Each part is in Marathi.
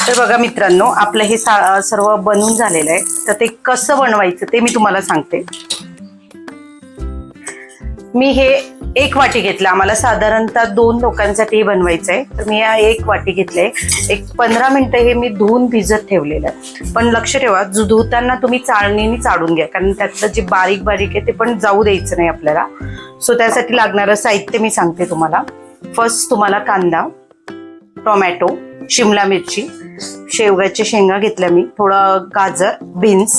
तर बघा मित्रांनो, आपलं हे सर्व बनवून झालेलं आहे. तर ते कसं बनवायचं ते मी तुम्हाला सांगते. मी हे 1 वाटी घेतलं. आम्हाला साधारणतः 2 लोकांसाठी बनवायचं आहे. तर मी 1 वाटी घेतलंय. एक 15 मिनिटं हे मी धुवून भिजत ठेवलेलं आहे. पण लक्ष ठेवा, धुताना तुम्ही चाळणीने चाळून घ्या, कारण त्यातलं जे बारीक बारीक आहे ते पण जाऊ द्यायचं नाही आपल्याला. सो त्यासाठी लागणारं साहित्य मी सांगते तुम्हाला. फर्स्ट तुम्हाला कांदा, टोमॅटो, शिमला मिरची, शेवग्याच्या शेंगा घेतल्या मी, थोडं गाजर, बीन्स,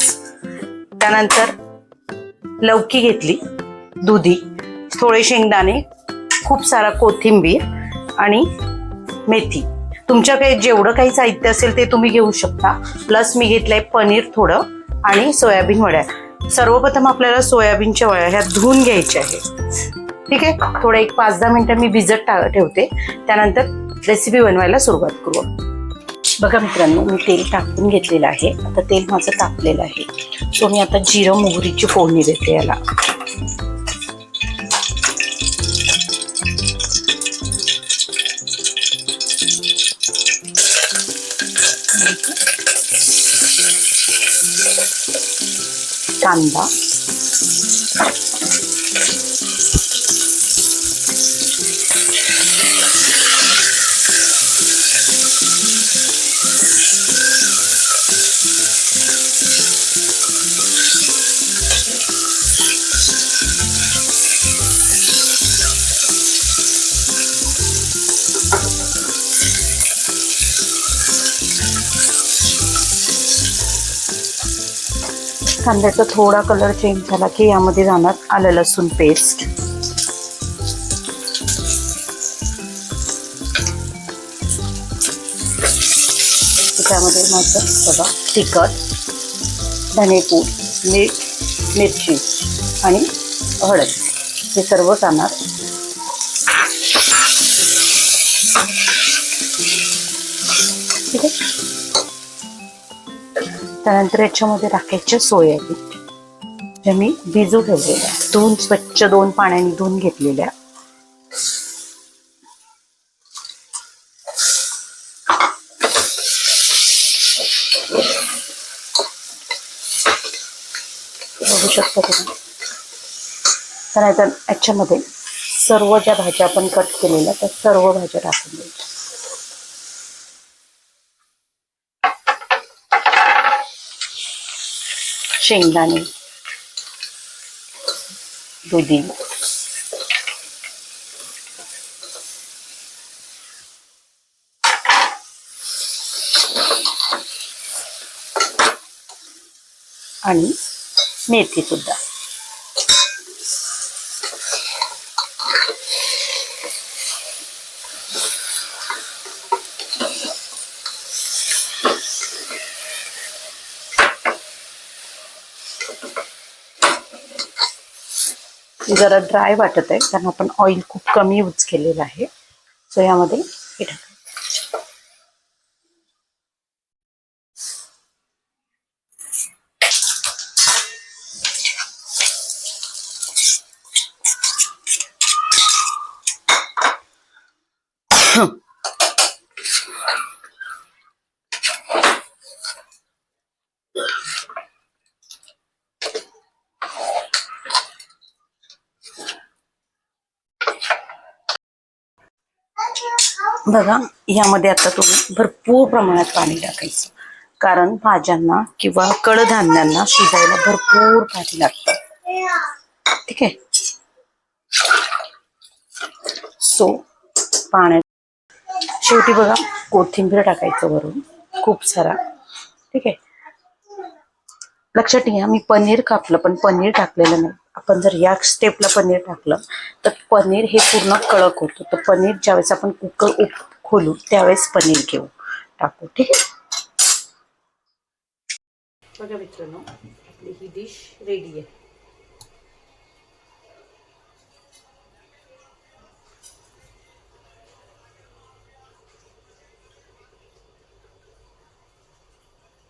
त्यानंतर लौकी घेतली, दुधी, थोडे शेंगदाणे, खूप सारा कोथिंबीर आणि मेथी. तुमच्याकडे जेवढं काही साहित्य असेल ते तुम्ही घेऊ शकता. प्लस मी घेतलंय पनीर थोडं आणि सोयाबीन वड्या. सर्वप्रथम आपल्याला सोयाबीनच्या वड्या ह्या धुवून घ्यायच्या आहेत. ठीक आहे, थोडं एक 5-10 मिनिटं मी भिजत ठेवते. त्यानंतर रेसिपी बनवायला सुरुवात करू. बघा मित्रांनो, मी तेल टाकून घेतलेलं आहे. आता तेल माझं तापलेलं आहे. सो मी आता जिरं मोहरीची फोडणी देते याला. कांदा, कांद्याचा थोडा कलर चेंज झाला की यामध्ये जाणार आलं लसूण पेस्ट, त्यामध्ये माझं बघा तिखट, धनेपूड, मीठ, मिरची आणि हळद हे सर्व जाणार. ठीक आहे, त्यानंतर याच्यामध्ये टाकायचे सोयाबीन, जे मी भिजू ठेवलेल्या, धुवून स्वच्छ 2 पाण्याने धुवून घेतलेल्या. बघू शकता तुम्ही. त्यानंतर याच्यामध्ये सर्व ज्या भाज्या आपण कट केलेल्या त्या सर्व भाज्या टाकून द्यायच्या. शेंगदाणे, दुधी, आणि मेथी सुद्धा. जरा ड्राय वाटत आहे कारण आपण ऑइल खूप कमी यूज केलेलं आहे. सो यामध्ये हे टाकायचं. बघा, यामध्ये आता तुम्ही भरपूर प्रमाणात पाणी टाकायचं, कारण भाज्यांना किंवा कडधान्यांना शिजायला भरपूर पाणी लागतं. ठीक आहे, सो पाण्यात शेवटी बघा कोथिंबीर टाकायचं वरून खूप सारा. ठीक आहे, लक्षात घ्या मी पनीर कापलं पण पनीर टाकलेलं नाही. आपण जर या स्टेपला पनीर टाकलं तर पनीर हे पूर्ण कडक होतं. तर पनीर ज्यावेळेस आपण कुकर खोलू त्यावेळेस पनीर घेऊ टाकू. ठीक आहे, बघा मित्रांनो, आपली ही डिश रेडी आहे.